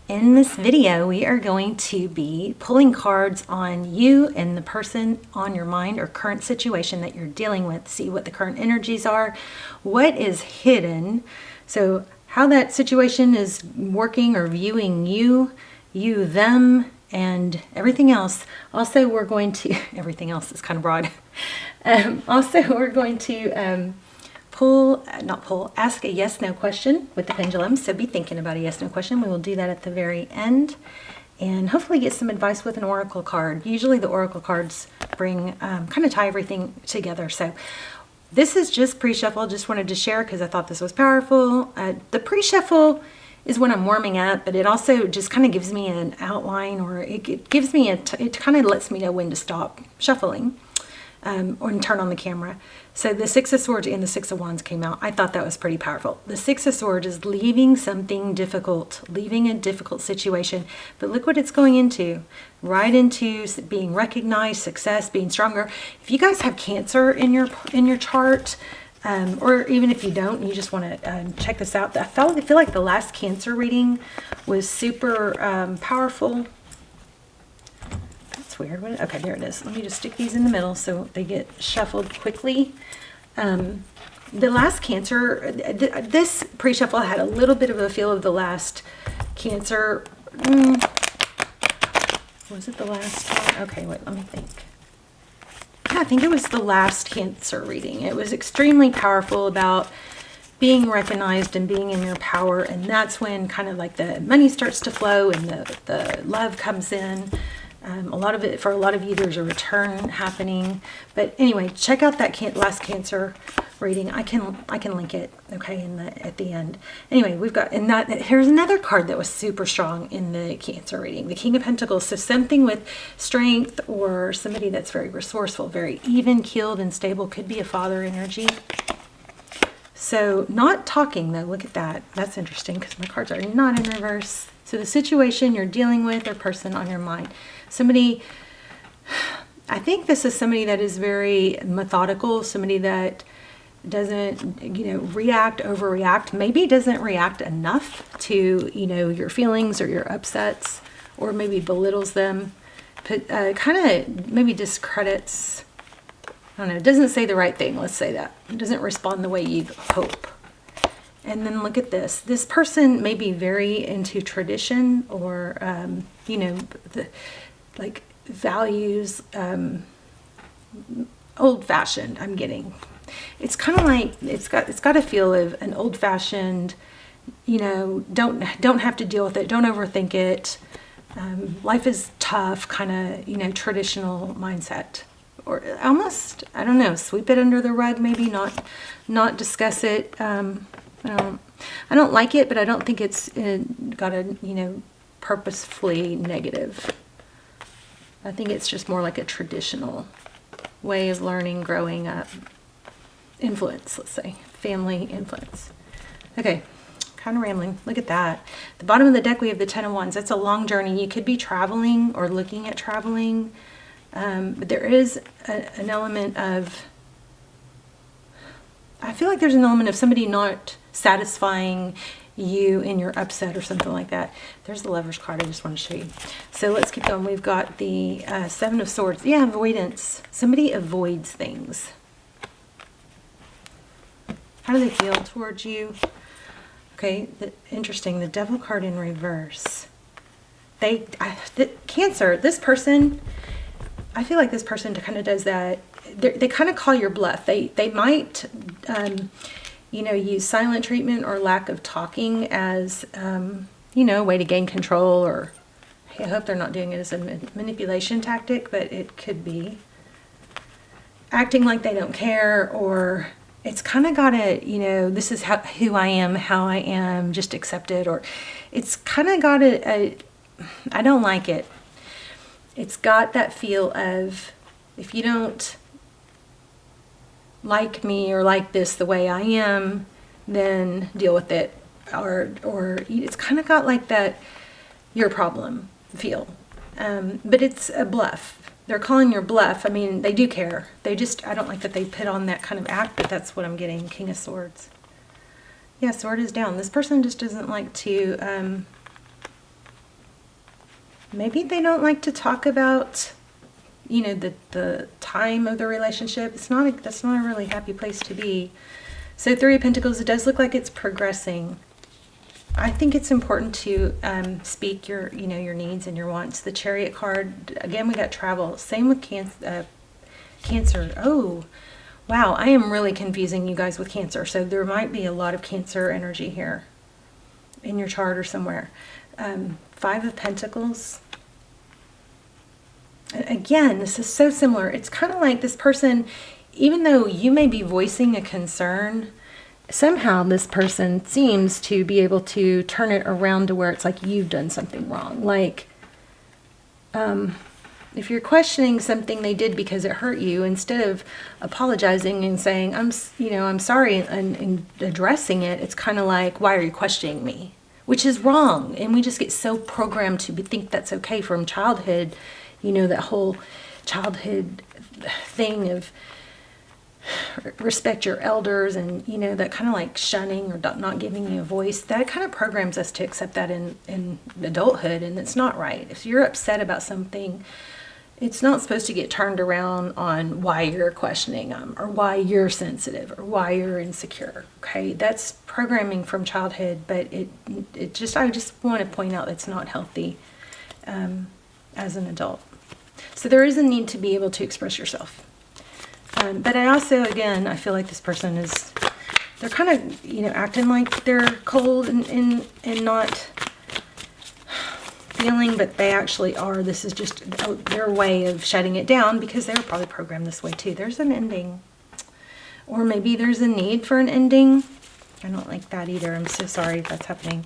In this video, we are going to be pulling cards on you and the person on your mind or current situation that you're dealing with. See what the current energies are, what is hidden, so how that situation is working or viewing you, them, and everything else. Also, we're going to, everything else is kind of broad. Also, we're going to ask a yes/no question with the pendulum. So be thinking about a yes/no question. We will do that at the very end and hopefully get some advice with an oracle card. Usually the oracle cards bring, kind of tie everything together. So this is just pre-shuffle. Just wanted to share because I thought this was powerful. The pre-shuffle is when I'm warming up, but it also just kind of gives me an outline, or it gives me it kind of lets me know when to stop shuffling. Or turn on the camera. So the Six of Swords and the Six of Wands came out. I thought that was pretty powerful. The Six of Swords is leaving something difficult, leaving a difficult situation. But look what it's going into. Right into being recognized, success, being stronger. If you guys have Cancer in your chart, or even if you don't, you just want to check this out. I feel like the last Cancer reading was super powerful. Weird. Okay, there it is. Let me just stick these in the middle so they get shuffled quickly. The last Cancer, this pre-shuffle had a little bit of a feel of the last Cancer. Was it the last one? Okay, wait, let me think. Yeah, I think it was the last Cancer reading. It was extremely powerful about being recognized and being in your power, and that's when kind of like the money starts to flow and the love comes in. A lot of it, for a lot of you, there's a return happening. But anyway, check out that last Cancer reading. I can link it, okay, at the end. Anyway, we've got, and here's another card that was super strong in the Cancer reading, the King of Pentacles. So something with strength, or somebody that's very resourceful, very even-keeled and stable. Could be a father energy. So not talking though, look at that. That's interesting because my cards are not in reverse. So the situation you're dealing with or person on your mind. Somebody, I think this is somebody that is very methodical, somebody that doesn't, react, overreact, maybe doesn't react enough to, your feelings or your upsets, or maybe belittles them, but kind of maybe discredits, I don't know, doesn't say the right thing, let's say that. Doesn't respond the way you hope. And then look at this. This person may be very into tradition, or, like values, old-fashioned, I'm getting. It's kind of like, it's got a feel of an old-fashioned, don't have to deal with it, don't overthink it. Life is tough, kind of, traditional mindset. Or almost, I don't know, sweep it under the rug, maybe not discuss it. I don't like it, but I don't think it's got a, purposefully negative. I think it's just more like a traditional way of learning, growing up. Influence, let's say. Family influence. Okay, kind of rambling. Look at that. The bottom of the deck, we have the Ten of Wands. That's a long journey. You could be traveling or looking at traveling. But there is an element of, I feel like there's an element of somebody not satisfying you in your upset or something like that. There's the Lover's card I just want to show you. So let's keep going. We've got the Seven of Swords. Yeah, avoidance. Somebody avoids things. How do they feel towards you? Okay, interesting. The Devil card in reverse. Cancer, this person, I feel like this person kind of does that. They kind of call your bluff. They might, use silent treatment or lack of talking as, a way to gain control, or I hope they're not doing it as a manipulation tactic, but it could be. Acting like they don't care, or it's kind of got this is who I am, how I am, just accept it, or it's kind of got I don't like it. It's got that feel of, if you don't like me or like this the way I am, then deal with it. Or it's kind of got like that your problem feel. But it's a bluff. They're calling your bluff. I mean, they do care. I don't like that they put on that kind of act, but that's what I'm getting. King of Swords. Yeah, sword is down. This person just doesn't like to Maybe they don't like to talk about, you know, the time of the relationship. That's not a really happy place to be. So Three of Pentacles, it does look like it's progressing. I think it's important to speak your needs and your wants. The Chariot card, again, we got travel. Same with Cancer. Oh, wow. I am really confusing you guys with Cancer. So there might be a lot of Cancer energy here in your chart or somewhere. Five of Pentacles. Again, this is so similar. It's kind of like this person, even though you may be voicing a concern, somehow this person seems to be able to turn it around to where it's like you've done something wrong. Like, if you're questioning something they did because it hurt you, instead of apologizing and saying, I'm sorry, and addressing it, it's kind of like, why are you questioning me? Which is wrong. And we just get so programmed to think that's okay from childhood, you know, that whole childhood thing of respect your elders, and you know, that kind of like shunning or not giving you a voice, that kind of programs us to accept that in adulthood, and it's not right. If you're upset about something, it's not supposed to get turned around on why you're questioning them, or why you're sensitive, or why you're insecure. Okay, that's programming from childhood, but I just want to point out it's not healthy as an adult. So there is a need to be able to express yourself. But I also, again, I feel like this person they're kind of, you know, acting like they're cold and not feeling, but they actually are. This is just their way of shutting it down, because they were probably programmed this way too. There's an ending. Or maybe there's a need for an ending. I don't like that either. I'm so sorry if that's happening.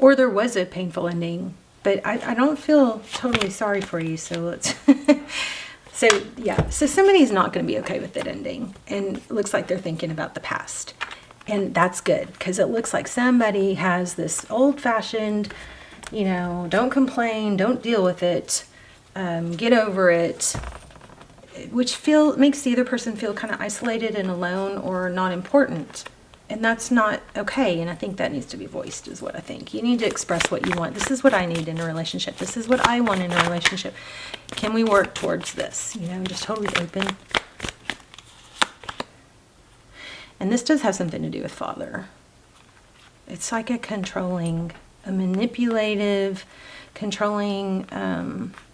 Or there was a painful ending, but I don't feel totally sorry for you, so let's... So, yeah, so somebody's not going to be okay with it ending, and it looks like they're thinking about the past. And that's good, because it looks like somebody has this old-fashioned, you know, don't complain, don't deal with it, get over it, which makes the other person feel kind of isolated and alone or not important. And that's not okay, and I think that needs to be voiced, is what I think. You need to express what you want. This is what I need in a relationship. This is what I want in a relationship. Can we work towards this? You know, just totally open. And this does have something to do with father. It's like a manipulative, controlling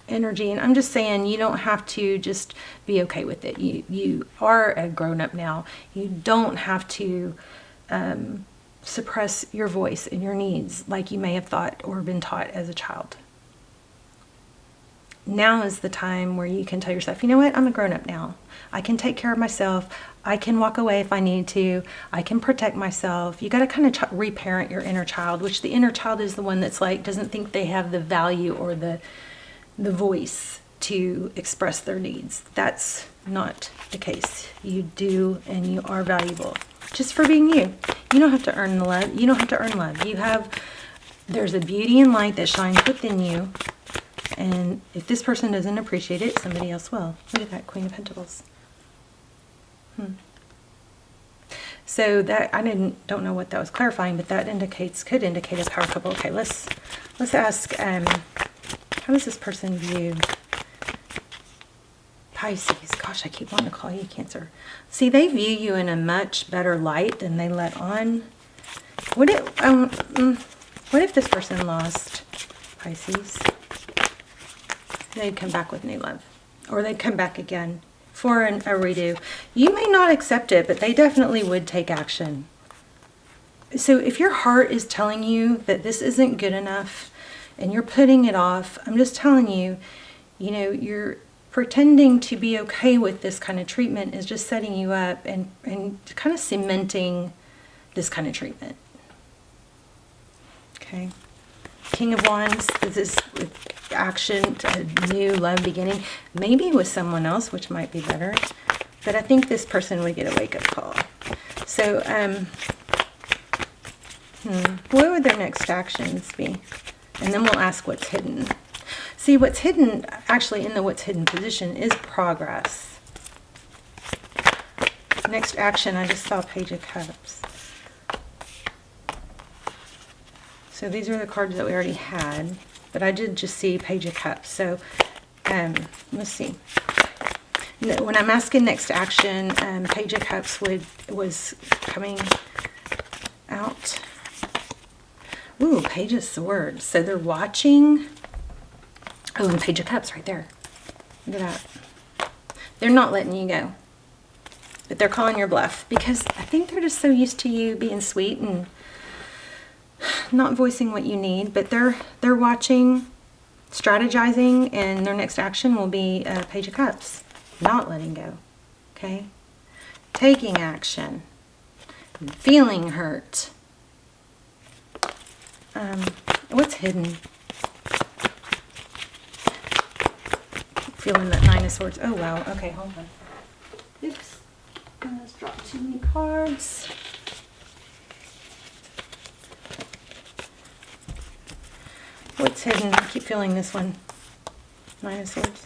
energy. And I'm just saying, you don't have to just be okay with it. You are a grown-up now. You don't have to suppress your voice and your needs like you may have thought or been taught as a child. Now is the time where you can tell yourself, you know what, I'm a grown-up now. I can take care of myself. I can walk away if I need to. I can protect myself. You got to kind of reparent your inner child, which the inner child is the one that's like, doesn't think they have the value or the voice to express their needs. That's not the case. You do, and you are valuable just for being you. You don't have to earn the love. You don't have to earn love. There's a beauty and light that shines within you. And if this person doesn't appreciate it, somebody else will. Look at that, Queen of Pentacles. So that, don't know what that was clarifying, but that could indicate a power couple. Okay, let's ask, how does this person view Pisces? Gosh, I keep wanting to call you Cancer. See, they view you in a much better light than they let on. What if this person lost Pisces? They'd come back with new love, or they'd come back again for a redo. You may not accept it, but they definitely would take action. So if your heart is telling you that this isn't good enough and you're putting it off, I'm just telling you, you know, you're pretending to be okay with this kind of treatment is just setting you up and kind of cementing this kind of treatment. Okay. King of Wands, this is action, a new love beginning, maybe with someone else, which might be better, but I think this person would get a wake-up call. So, what would their next actions be? And then we'll ask what's hidden. See, what's hidden, actually in the what's hidden position, is progress. Next action, I just saw Page of Cups. So these are the cards that we already had. but I did just see Page of Cups. So let's see. When I'm asking next action, Page of Cups was coming out. Ooh, Page of Swords. So they're watching. Oh, and Page of Cups right there. Look at that. They're not letting you go. But they're calling your bluff because I think they're just so used to you being sweet and not voicing what you need. But they're watching, strategizing, and their next action will be Page of Cups. Not letting go. Okay? Taking action. Feeling hurt. What's hidden? Feeling that Nine of Swords. Oh, wow. Okay, hold on. Oops. I just dropped too many cards. What's hidden? I keep feeling this one. Nine of Swords.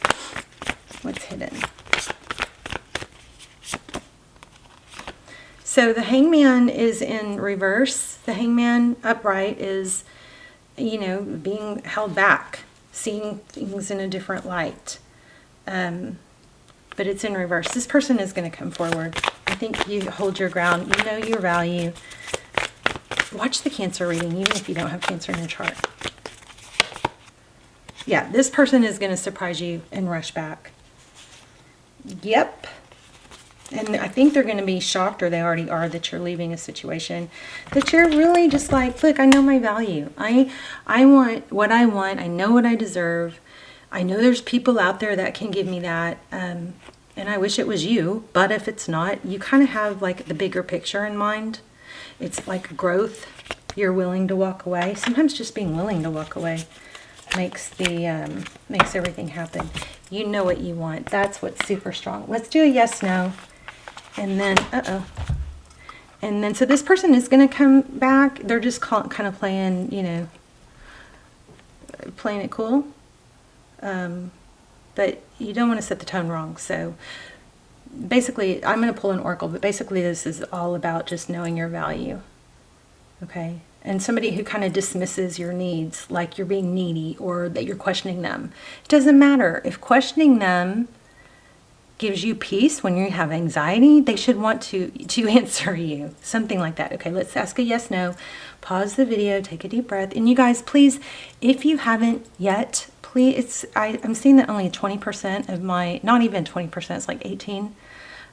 What's hidden? So the Hangman is in reverse. The Hangman upright is, you know, being held back, seeing things in a different light. But it's in reverse. This person is going to come forward. I think you hold your ground. You know your value. Watch the Cancer reading, even if you don't have Cancer in your chart. Yeah, this person is going to surprise you and rush back. Yep. And I think they're going to be shocked, or they already are, that you're leaving a situation. That you're really just like, look, I know my value. I want what I want. I know what I deserve. I know there's people out there that can give me that. And I wish it was you. But if it's not, you kind of have like the bigger picture in mind. It's like growth. You're willing to walk away. Sometimes just being willing to walk away makes everything happen. You know what you want. That's what's super strong. Let's do a yes, no. And then, and then, so this person is going to come back. They're just kind of playing, you know, playing it cool. But you don't want to set the tone wrong. So basically, I'm going to pull an oracle, but basically this is all about just knowing your value. Okay? And somebody who kind of dismisses your needs, like you're being needy or that you're questioning them. It doesn't matter. If questioning them gives you peace when you have anxiety, they should want to answer you. Something like that. Okay, let's ask a yes, no. Pause the video, take a deep breath. And you guys, please, if you haven't yet, please, I'm seeing that only 20% of my, not even 20%, it's like 18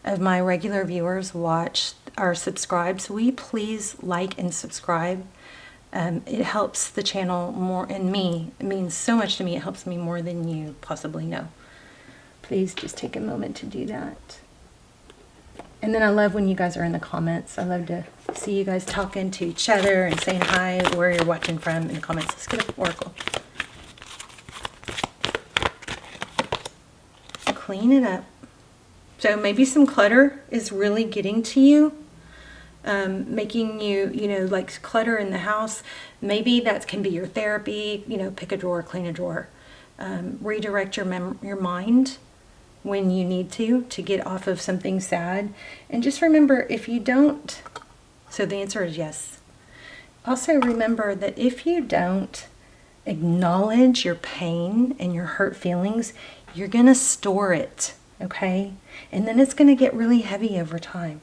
of my regular viewers are subscribed. So will you please like and subscribe? It helps the channel more, and me. It means so much to me. It helps me more than you possibly know. Please just take a moment to do that. And then I love when you guys are in the comments. I love to see you guys talking to each other and saying hi, where you're watching from in the comments. Let's get an oracle. Clean it up. So maybe some clutter is really getting to you. Making you, you know, like clutter in the house. Maybe that can be your therapy. You know, pick a drawer, clean a drawer. Redirect your mind when you need to get off of something sad. And just remember, if you don't, so the answer is yes. Also remember that if you don't acknowledge your pain and your hurt feelings, you're going to store it, okay? And then it's going to get really heavy over time.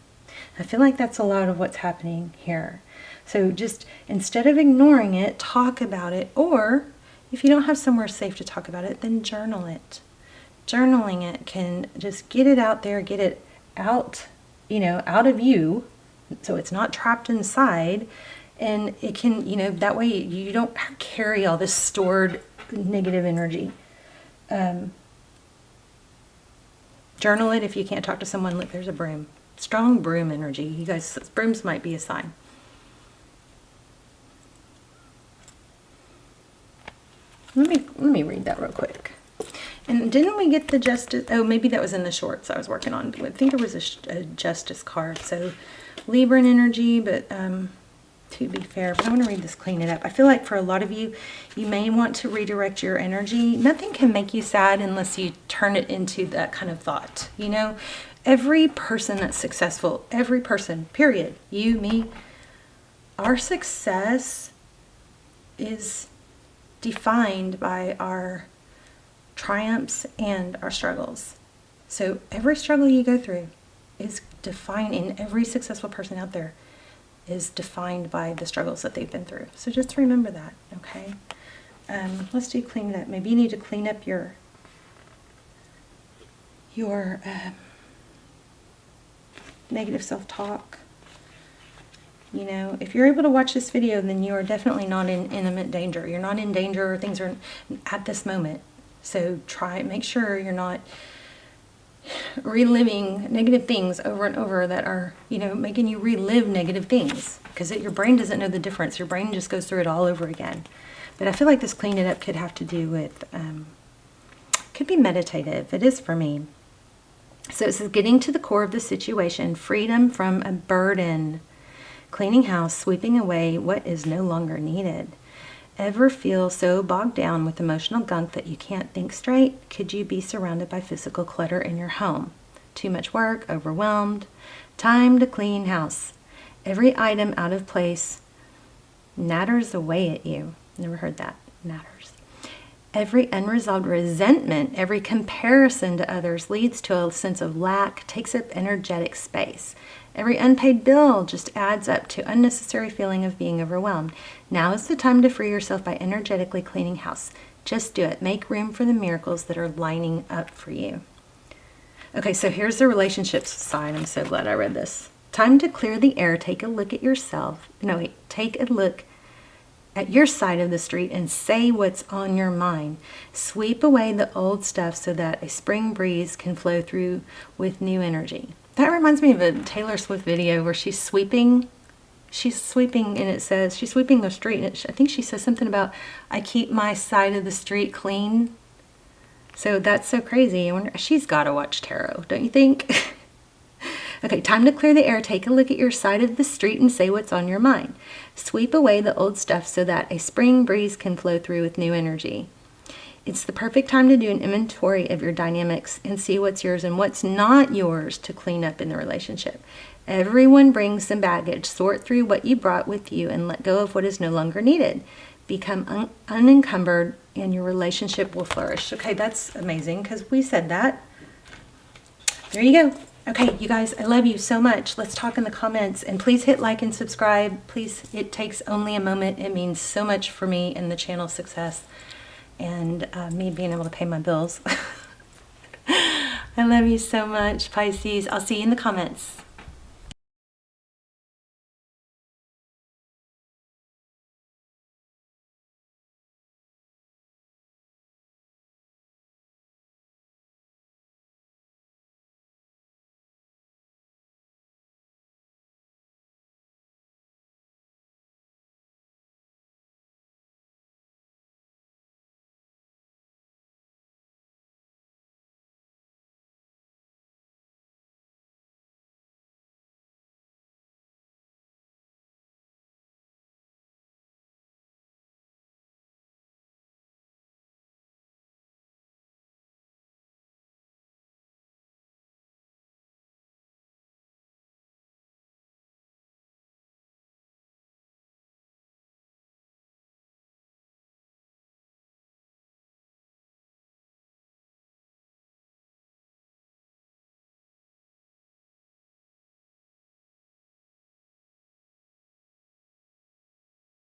I feel like that's a lot of what's happening here. So just instead of ignoring it, talk about it. Or if you don't have somewhere safe to talk about it, then journal it. Journaling it can just get it out there, get it out, you know, out of you, so it's not trapped inside. And it can, you know, that way you don't carry all this stored negative energy. Journal it. If you can't talk to someone, look, there's a broom. Strong broom energy. You guys, brooms might be a sign. Let me read that real quick. And didn't we get the justice? Oh, maybe that was in the shorts I was working on. I think there was a justice card. So Libran energy, but to be fair, but I want to read this, clean it up. I feel like for a lot of you, you may want to redirect your energy. Nothing can make you sad unless you turn it into that kind of thought. You know, every person that's successful, every person, period, you, me, our success is defined by our triumphs and our struggles. So every struggle you go through is defined, and every successful person out there is defined by the struggles that they've been through. So just remember that, okay? Let's do clean it up. Maybe you need to clean up your negative self-talk. You know, if you're able to watch this video, then you are definitely not in imminent danger. You're not in danger. Things are at this moment. So make sure you're not reliving negative things over and over that are, you know, making you relive negative things, because your brain doesn't know the difference. Your brain just goes through it all over again. But I feel like this clean it up could have to do with, could be meditative. It is for me. So it says getting to the core of the situation, freedom from a burden, cleaning house, sweeping away what is no longer needed. Ever feel so bogged down with emotional gunk that you can't think straight? Could you be surrounded by physical clutter in your home? Too much work, overwhelmed? Time to clean house. Every item out of place natters away at you. Never heard that. Natters. Every unresolved resentment, every comparison to others leads to a sense of lack, takes up energetic space. Every unpaid bill just adds up to unnecessary feeling of being overwhelmed. Now is the time to free yourself by energetically cleaning house. Just do it. Make room for the miracles that are lining up for you. Okay, so here's the relationships side. I'm so glad I read this. Time to clear the air. Take a look at yourself. No, wait. Take a look at your side of the street and say what's on your mind. Sweep away the old stuff so that a spring breeze can flow through with new energy. That reminds me of a Taylor Swift video where she's sweeping and it says, she's sweeping the street, and I think she says something about, I keep my side of the street clean. So that's so crazy. I wonder, she's got to watch tarot, don't you think? Okay, time to clear the air. Take a look at your side of the street and say what's on your mind. Sweep away the old stuff so that a spring breeze can flow through with new energy. It's the perfect time to do an inventory of your dynamics and see what's yours and what's not yours to clean up in the relationship. Everyone brings some baggage. Sort through what you brought with you and let go of what is no longer needed. Become unencumbered and your relationship will flourish. Okay, that's amazing because we said that. There you go. Okay, you guys, I love you so much. Let's talk in the comments, and please hit like and subscribe. Please, it takes only a moment. It means so much for me and the channel's success and me being able to pay my bills. I love you so much, Pisces. I'll see you in the comments.